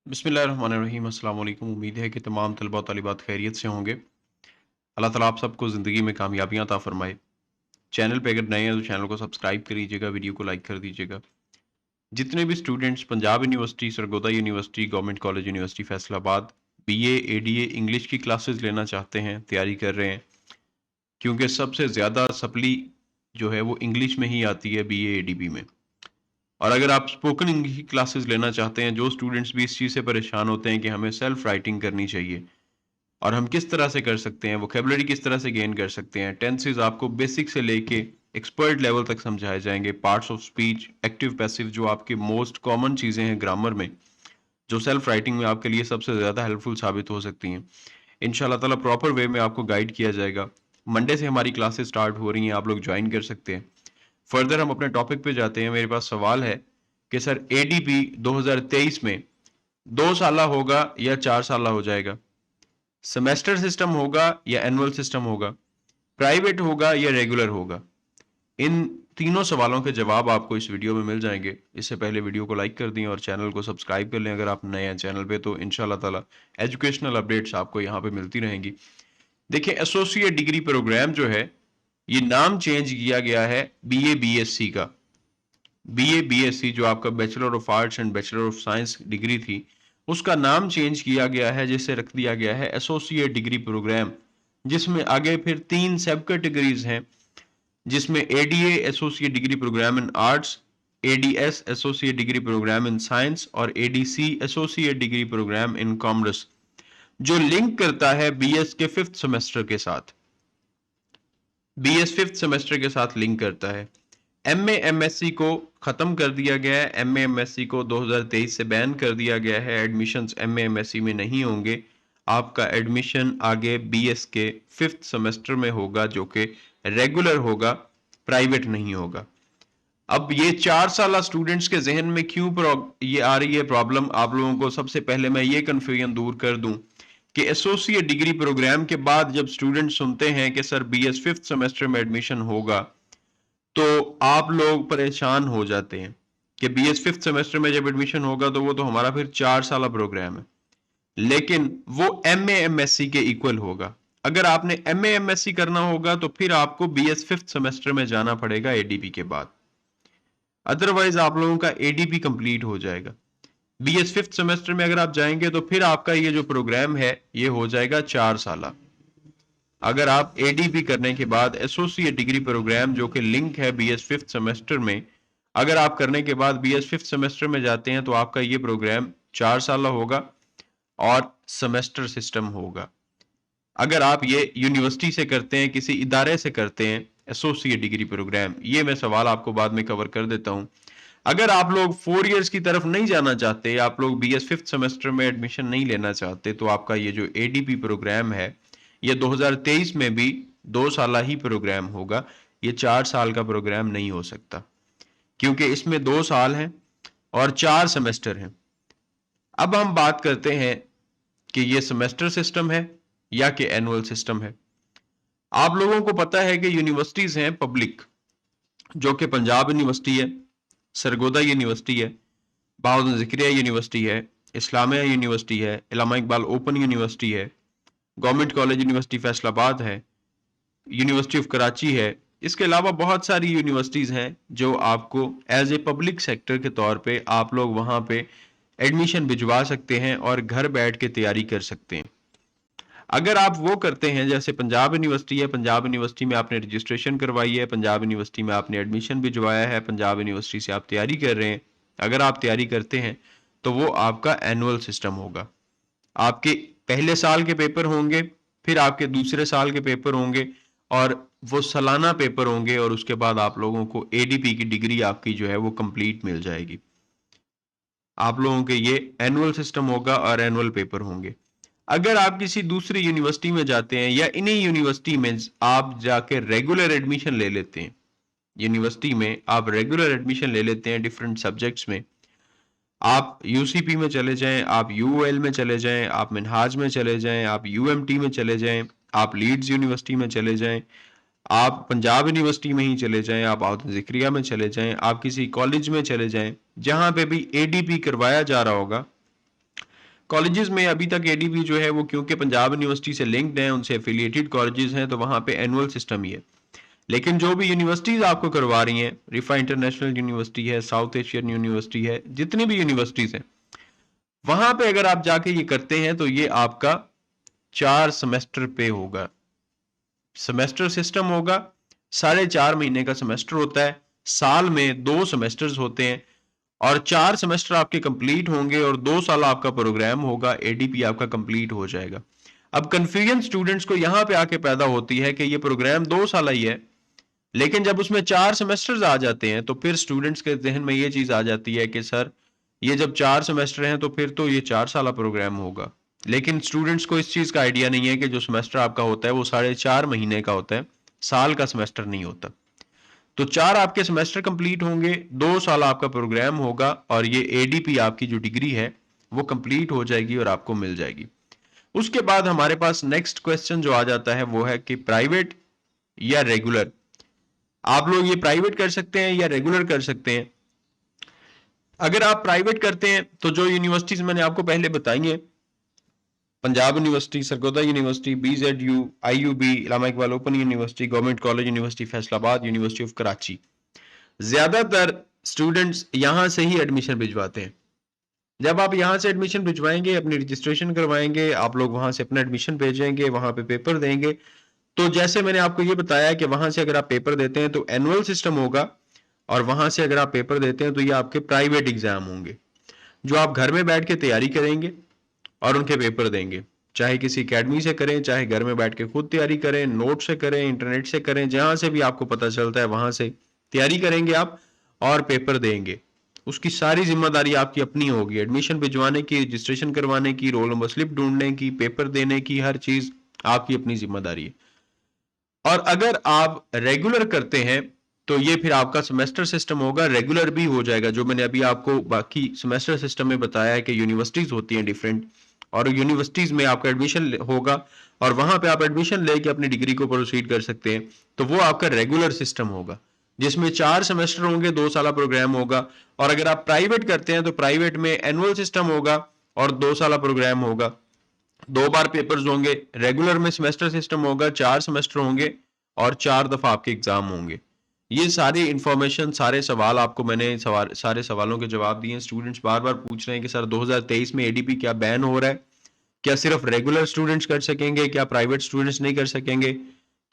बिस्मिल्लाहिर्रहमानिर्रहीम अस्सलाम वालेकुम। उम्मीद है कि तमाम तलबा और तालिबात खैरियत से होंगे। अल्लाह ताला आप सबको ज़िंदगी में कामयाबियाँ अता फ़रमाए। चैनल पे अगर नए हैं तो चैनल को सब्सक्राइब कर लीजिएगा, वीडियो को लाइक कर दीजिएगा। जितने भी students Punjab university, Sargodha university, government college university Faisalabad BA, ADA English की क्लासेस लेना चाहते हैं, तैयारी कर रहे हैं, क्योंकि सबसे ज़्यादा सप्ली जो है वो इंग्लिश में ही आती है बीए, एडीबी में। और अगर आप स्पोकन इंग्लिश की क्लासेस लेना चाहते हैं, जो स्टूडेंट्स भी इस चीज़ से परेशान होते हैं कि हमें सेल्फ राइटिंग करनी चाहिए और हम किस तरह से कर सकते हैं, वोकेबलरी किस तरह से गेन कर सकते हैं, टेंसेस आपको बेसिक से लेके एक्सपर्ट लेवल तक समझाए जाएंगे, parts of speech, active passive, जो आपके मोस्ट कॉमन चीज़ें हैं ग्रामर में, जो सेल्फ राइटिंग में आपके लिए सबसे ज़्यादा हेल्पफुल साबित हो सकती हैं। इंशाल्लाह ताला प्रॉपर वे में आपको गाइड किया जाएगा। मंडे से हमारी क्लासेस स्टार्ट हो रही हैं, आप लोग ज्वाइन कर सकते हैं। फर्दर हम अपने टॉपिक पे जाते हैं। मेरे पास सवाल है कि सर एडीपी 2023 में 2 साला होगा या 4 साला हो जाएगा? सेमेस्टर सिस्टम होगा या एनुअल सिस्टम होगा? प्राइवेट होगा या रेगुलर होगा? इन तीनों सवालों के जवाब आपको इस वीडियो में मिल जाएंगे। इससे पहले वीडियो को लाइक कर दें और चैनल को सब्सक्राइब कर लें अगर आप नए हैं चैनल पे, तो इंशाल्लाह ताला एजुकेशनल अपडेट्स आपको यहाँ पे मिलती रहेंगी। देखिए, एसोसिएट डिग्री प्रोग्राम जो है, ये नाम चेंज किया गया है बीए बीएससी का। बीए बीएससी जो आपका bachelor of arts and bachelor of science degree थी, उसका नाम चेंज किया गया है, जिसे रख दिया गया है एसोसिएट डिग्री प्रोग्राम, जिसमें आगे फिर 3 सब कैटेगरीज हैं, जिसमें ADA associate degree programme in arts, ADS associate degree programme in science और ADC associate degree programme in commerce, जो लिंक करता है बीएस के 5th सेमेस्टर के साथ। बीएस 5th सेमेस्टर के साथ लिंक करता है। एमए एमएससी को खत्म कर दिया गया है। एमए एमएससी को 2023 से बैन कर दिया गया है। एडमिशंस एमए एमएससी में नहीं होंगे। आपका एडमिशन आगे बीएस के 5th सेमेस्टर में होगा, जो कि रेगुलर होगा, प्राइवेट नहीं होगा। अब ये 4 साल स्टूडेंट्स के जहन में क्यों ये आ रही है प्रॉब्लम, आप लोगों को सबसे पहले मैं ये कंफ्यूजन दूर कर दूं कि एसोसिएट डिग्री प्रोग्राम के बाद जब स्टूडेंट सुनते हैं कि सर बीएस 5th सेमेस्टर में एडमिशन होगा, तो आप लोग परेशान हो जाते हैं कि बीएस 5th सेमेस्टर में जब एडमिशन होगा तो वो तो हमारा फिर 4 साल प्रोग्राम है, लेकिन वो एमए एमएससी के इक्वल होगा। अगर आपने एमए एमएससी करना होगा तो फिर आपको बीएस 5th सेमेस्टर में जाना पड़ेगा एडीपी के बाद, अदरवाइज आप लोगों का एडीपी कंप्लीट हो जाएगा। बीएस 5th सेमेस्टर में अगर आप जाएंगे तो फिर आपका ये जो प्रोग्राम है ये हो जाएगा 4 साल। अगर आप एडीपी करने के बाद एसोसिएट डिग्री प्रोग्राम, जो कि लिंक है बीएस 5th सेमेस्टर में, अगर आप करने के बाद बीएस 5th सेमेस्टर में जाते हैं तो आपका ये प्रोग्राम 4 साल होगा और सेमेस्टर सिस्टम होगा। अगर आप ये यूनिवर्सिटी से करते हैं, किसी इदारे से करते हैं एसोसिएट डिग्री प्रोग्राम, ये मैं सवाल आपको बाद में कवर कर देता हूं। अगर आप लोग 4 इयर्स की तरफ नहीं जाना चाहते, आप लोग बीएस 5th सेमेस्टर में एडमिशन नहीं लेना चाहते, तो आपका ये जो एडीपी प्रोग्राम है ये 2023 में भी 2 साल ही प्रोग्राम होगा। ये 4 साल का प्रोग्राम नहीं हो सकता, क्योंकि इसमें 2 साल हैं और 4 सेमेस्टर हैं। अब हम बात करते हैं कि ये सेमेस्टर सिस्टम है या कि एनुअल सिस्टम है। आप लोगों को पता है कि यूनिवर्सिटीज हैं पब्लिक, जो कि पंजाब यूनिवर्सिटी है, सरगोदा यूनिवर्सिटी है, बहाउद्दीन ज़िक्रिया यूनिवर्सिटी है, इस्लामिया यूनिवर्सिटी है, इलामा इकबाल ओपन यूनिवर्सिटी है, गवर्नमेंट कॉलेज यूनिवर्सिटी फैसलाबाद है, यूनिवर्सिटी ऑफ कराची है। इसके अलावा बहुत सारी यूनिवर्सिटीज़ हैं जो आपको एज ए पब्लिक सेक्टर के तौर पे आप लोग वहाँ पे एडमिशन भिजवा सकते हैं और घर बैठ के तैयारी कर सकते हैं। अगर आप वो करते हैं, जैसे पंजाब यूनिवर्सिटी है, पंजाब यूनिवर्सिटी में आपने रजिस्ट्रेशन करवाई है, पंजाब यूनिवर्सिटी में आपने एडमिशन भिजवाया है, पंजाब यूनिवर्सिटी से आप तैयारी कर रहे हैं, अगर आप तैयारी करते हैं तो वो आपका एनुअल सिस्टम होगा। आपके पहले साल के पेपर होंगे, फिर आपके दूसरे साल के पेपर होंगे और वो सालाना पेपर होंगे, और उसके बाद आप लोगों को एडीपी की डिग्री आपकी जो है वो कंप्लीट मिल जाएगी। आप लोगों के ये एनुअल सिस्टम होगा और एनुअल पेपर होंगे। अगर आप किसी दूसरी यूनिवर्सिटी में जाते हैं या इन्हीं यूनिवर्सिटी में आप जाके रेगुलर एडमिशन ले लेते हैं, यूनिवर्सिटी में आप रेगुलर एडमिशन ले लेते हैं डिफरेंट सब्जेक्ट्स में, आप यूसीपी में चले जाएं, आप यूओएल में चले जाएं, आप मिनहाज में चले जाएं, आप यूएमटी में चले जाएं, आप लीड्स यूनिवर्सिटी में चले जाएं, आप पंजाब यूनिवर्सिटी में ही चले जाएं, आप बहाउद्दीन ज़िक्रिया में चले जाएं, आप किसी कॉलेज में चले जाएं, जहां पे भी एडीपी करवाया जा रहा होगा, कॉलेजेस में अभी तक एडीपी जो है वो क्योंकि पंजाब यूनिवर्सिटी से लिंक्ड है, उनसे एफिलिएटेड कॉलेजेस हैं, तो वहाँ पे एनुअल सिस्टम ही है। लेकिन जो भी यूनिवर्सिटीज आपको करवा रही हैं, रिफा इंटरनेशनल यूनिवर्सिटी है, साउथ एशियन यूनिवर्सिटी है, जितनी भी यूनिवर्सिटीज हैं, वहां पे अगर आप जाके ये करते हैं तो ये आपका 4 सेमेस्टर पे होगा। सेमेस्टर सिस्टम होगा, 4.5 महीने का सेमेस्टर होता है, साल में 2 सेमेस्टर्स होते हैं और 4 सेमेस्टर आपके कंप्लीट होंगे और 2 साल आपका प्रोग्राम होगा, एडीपी आपका कंप्लीट हो जाएगा। अब कंफ्यूजन स्टूडेंट्स को यहां पे आके पैदा होती है कि ये प्रोग्राम 2 साल ही है, लेकिन जब उसमें 4 सेमेस्टर्स आ जाते हैं तो फिर स्टूडेंट्स के जहन में ये चीज आ जाती है कि सर ये जब 4 सेमेस्टर हैं तो फिर तो ये 4 साल प्रोग्राम होगा। लेकिन स्टूडेंट्स को इस चीज का आइडिया नहीं है कि जो सेमेस्टर आपका होता है वो 4.5 महीने का होता है, साल का सेमेस्टर नहीं होता। तो 4 आपके सेमेस्टर कंप्लीट होंगे, 2 साल आपका प्रोग्राम होगा और ये एडीपी आपकी जो डिग्री है वो कंप्लीट हो जाएगी और आपको मिल जाएगी। उसके बाद हमारे पास नेक्स्ट क्वेश्चन जो आ जाता है वो है कि प्राइवेट या रेगुलर। आप लोग ये प्राइवेट कर सकते हैं या रेगुलर कर सकते हैं। अगर आप प्राइवेट करते हैं तो जो यूनिवर्सिटीज मैंने आपको पहले बताई हैं, Punjab university, Sargodha university, BZU, IUB, Allama Iqbal open university, government college university Faisalabad, university of Karachi, ज्यादातर स्टूडेंट्स यहां से ही एडमिशन भिजवाते हैं। जब आप यहां से एडमिशन भिजवाएंगे, अपनी रजिस्ट्रेशन करवाएंगे, आप लोग वहां से अपना एडमिशन भेजेंगे, वहां पे पेपर देंगे, तो जैसे मैंने आपको ये बताया कि वहां से अगर आप पेपर देते हैं तो एनुअल सिस्टम होगा और वहां से अगर आप पेपर देते हैं तो ये आपके प्राइवेट एग्जाम होंगे जो आप घर में बैठ के तैयारी करेंगे और उनके पेपर देंगे। चाहे किसी एकेडमी से करें, चाहे घर में बैठ के खुद तैयारी करें, नोट से करें, इंटरनेट से करें, जहां से भी आपको पता चलता है वहां से तैयारी करेंगे आप और पेपर देंगे। उसकी सारी जिम्मेदारी आपकी अपनी होगी, एडमिशन भिजवाने की, रजिस्ट्रेशन करवाने की, रोल नंबर स्लिप ढूंढने की, पेपर देने की, हर चीज आपकी अपनी जिम्मेदारी है। और अगर आप रेगुलर करते हैं तो ये फिर आपका सेमेस्टर सिस्टम होगा, रेगुलर भी हो जाएगा। जो मैंने अभी आपको बाकी सेमेस्टर सिस्टम में बताया है कि यूनिवर्सिटीज होती हैं डिफरेंट, और यूनिवर्सिटीज में आपका एडमिशन होगा और वहां पे आप एडमिशन लेके अपनी डिग्री को प्रोसीड कर सकते हैं, तो वो आपका रेगुलर सिस्टम होगा जिसमें 4 सेमेस्टर होंगे, 2 साल प्रोग्राम होगा। और अगर आप प्राइवेट करते हैं तो प्राइवेट में एनुअल सिस्टम होगा और 2 साल प्रोग्राम होगा, 2 बार पेपर्स होंगे। रेगुलर में सेमेस्टर सिस्टम होगा, 4 सेमेस्टर होंगे और 4 दफा आपके एग्जाम होंगे। ये सारी इंफॉर्मेशन, सारे सवाल आपको मैंने सारे सवालों के जवाब दिए। स्टूडेंट्स बार बार पूछ रहे हैं कि सर 2023 में एडीपी क्या बैन हो रहा है, क्या सिर्फ रेगुलर स्टूडेंट्स कर सकेंगे, क्या प्राइवेट स्टूडेंट्स नहीं कर सकेंगे,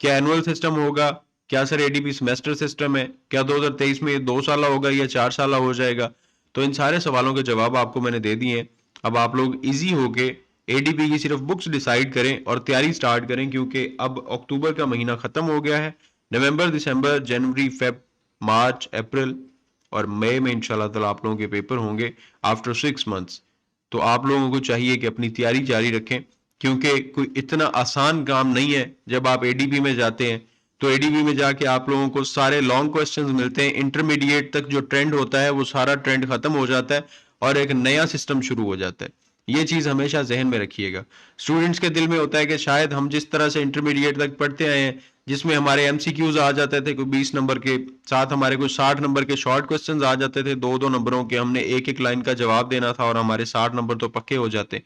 क्या एनुअल सिस्टम होगा, क्या सर एडीपी सेमेस्टर सिस्टम है, क्या 2023 में 2 साल होगा या 4 साल हो जाएगा। तो इन सारे सवालों के जवाब आपको मैंने दे दिए हैं। अब आप लोग इजी होके एडीपी की सिर्फ बुक्स डिसाइड करें और तैयारी स्टार्ट करें, क्योंकि अब अक्टूबर का महीना खत्म हो गया है। नवंबर, दिसंबर, जनवरी, फेब, मार्च, अप्रैल और मई में इंशाल्लाह ताला आप लोगों के पेपर होंगे आफ्टर 6 मंथ्स। तो आप लोगों को चाहिए कि अपनी तैयारी जारी रखें, क्योंकि कोई इतना आसान काम नहीं है। जब आप एडीपी में जाते हैं तो एडीपी में जाके आप लोगों को सारे लॉन्ग क्वेश्चंस मिलते हैं, इंटरमीडिएट तक जो ट्रेंड होता है वो सारा ट्रेंड खत्म हो जाता है और एक नया सिस्टम शुरू हो जाता है। ये चीज हमेशा जहन में रखिएगा। स्टूडेंट्स के दिल में होता है कि शायद हम जिस तरह से इंटरमीडिएट तक पढ़ते आए हैं, जिसमें हमारे एमसीक्यूज आ जाते थे कोई 20 नंबर के, साथ हमारे कोई 60 नंबर के शॉर्ट क्वेश्चंस आ जाते थे, 2-2 नंबरों के, हमने एक एक लाइन का जवाब देना था और हमारे 60 नंबर तो पक्के हो जाते,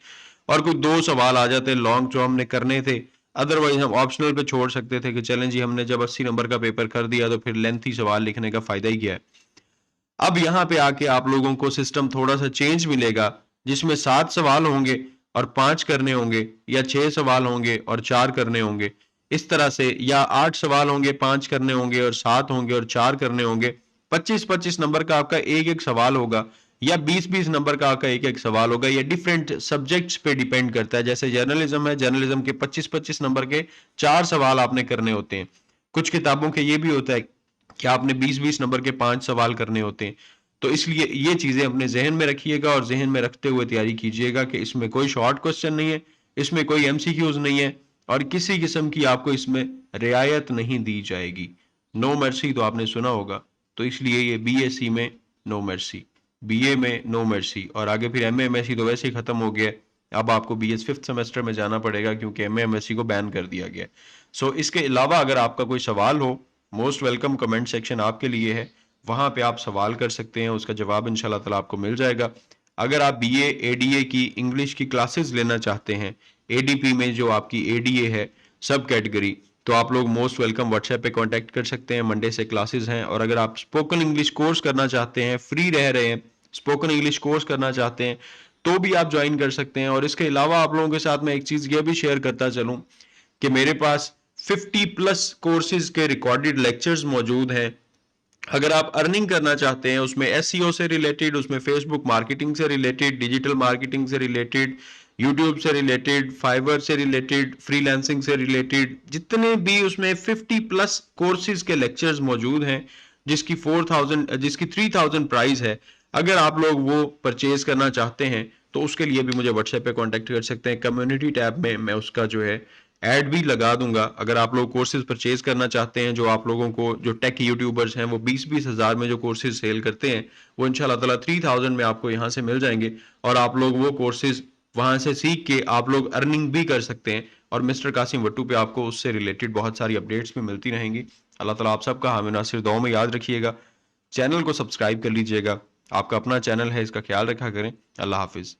और कोई 2 सवाल आ जाते लॉन्ग जो हमने करने थे, अदरवाइज हम ऑप्शनल पे छोड़ सकते थे कि चलें जी हमने जब 80 नंबर का पेपर कर दिया तो फिर लेंथी सवाल लिखने का फायदा ही क्या है। अब यहाँ पे आके आप लोगों को सिस्टम थोड़ा सा चेंज मिलेगा, जिसमें 7 सवाल होंगे और 5 करने होंगे, या 6 सवाल होंगे और 4 करने होंगे, इस तरह से, या 8 सवाल होंगे, 5 करने होंगे और 7 होंगे और 4 करने होंगे। 25-25 नंबर का आपका एक एक सवाल होगा, या 20-20 नंबर का आपका एक एक सवाल होगा। ये डिफरेंट सब्जेक्ट्स पे डिपेंड करता है। जैसे जर्नलिज्म है, जर्नलिज्म के 25-25 नंबर के 4 सवाल आपने करने होते हैं। कुछ किताबों के ये भी होता है कि आपने 20-20 नंबर के 5 सवाल करने होते हैं। तो इसलिए ये चीजें अपने जहन में रखिएगा और जहन में रखते हुए तैयारी कीजिएगा कि इसमें कोई शॉर्ट क्वेश्चन नहीं है, इसमें कोई एमसीक्यूज नहीं है और किसी किस्म की आपको इसमें रियायत नहीं दी जाएगी। नो मर्सी तो आपने सुना होगा, तो इसलिए ये बीएससी में नो मर्सी, बीए में नो मर्सी, और आगे फिर एमए एमएससी तो वैसे ही खत्म हो गया। अब आपको बीएस 5th सेमेस्टर में जाना पड़ेगा क्योंकि एमए एमएससी को बैन कर दिया गया। सो इसके अलावा अगर आपका कोई सवाल हो, मोस्ट वेलकम, कमेंट सेक्शन आपके लिए है, वहां पे आप सवाल कर सकते हैं, उसका जवाब इंशाल्लाह ताला आपको मिल जाएगा। अगर आप बीए एडीए की इंग्लिश की क्लासेस लेना चाहते हैं, एडीपी में जो आपकी एडीए है सब कैटेगरी, तो आप लोग मोस्ट वेलकम व्हाट्सएप पे कांटेक्ट कर सकते हैं। मंडे से क्लासेस हैं। और अगर आप स्पोकन इंग्लिश कोर्स करना चाहते हैं, फ्री रह रहे हैं, स्पोकन इंग्लिश कोर्स करना चाहते हैं, तो भी आप ज्वाइन कर सकते हैं। और इसके अलावा आप लोगों के साथ मैं एक चीज़ ये भी शेयर करता चलूँ कि मेरे पास 50 प्लस कोर्सेज के रिकॉर्डेड लेक्चर्स मौजूद हैं। अगर आप अर्निंग करना चाहते हैं उसमें एसईओ से रिलेटेड, उसमें फेसबुक मार्केटिंग से रिलेटेड, डिजिटल मार्केटिंग से रिलेटेड, यूट्यूब से रिलेटेड, फाइवर से रिलेटेड, फ्रीलांसिंग से रिलेटेड, जितने भी उसमें 50 प्लस कोर्सेज के लेक्चर्स मौजूद हैं, जिसकी 3000 प्राइस है। अगर आप लोग वो परचेज करना चाहते हैं तो उसके लिए भी मुझे व्हाट्सएप पे कांटेक्ट कर सकते हैं। कम्युनिटी टैब में मैं उसका जो है ऐड भी लगा दूंगा। अगर आप लोग कोर्सेज परचेज करना चाहते हैं, जो आप लोगों को, जो टेक यूट्यूबर्स हैं वो 20-20 हज़ार में जो कोर्सेज सेल करते हैं, वो इंशाल्लाह ताला 3000 में आपको यहाँ से मिल जाएंगे। और आप लोग वो कोर्सेज वहाँ से सीख के आप लोग अर्निंग भी कर सकते हैं। और मिस्टर कासिम वट्टू पे आपको उससे रिलेटेड बहुत सारी अपडेट्स भी मिलती रहेंगी। अल्लाह ताला आप सबका हामी नासिर दुआ में याद रखिएगा। चैनल को सब्सक्राइब कर लीजिएगा। आपका अपना चैनल है, इसका ख्याल रखा करें। अल्लाह हाफिज़।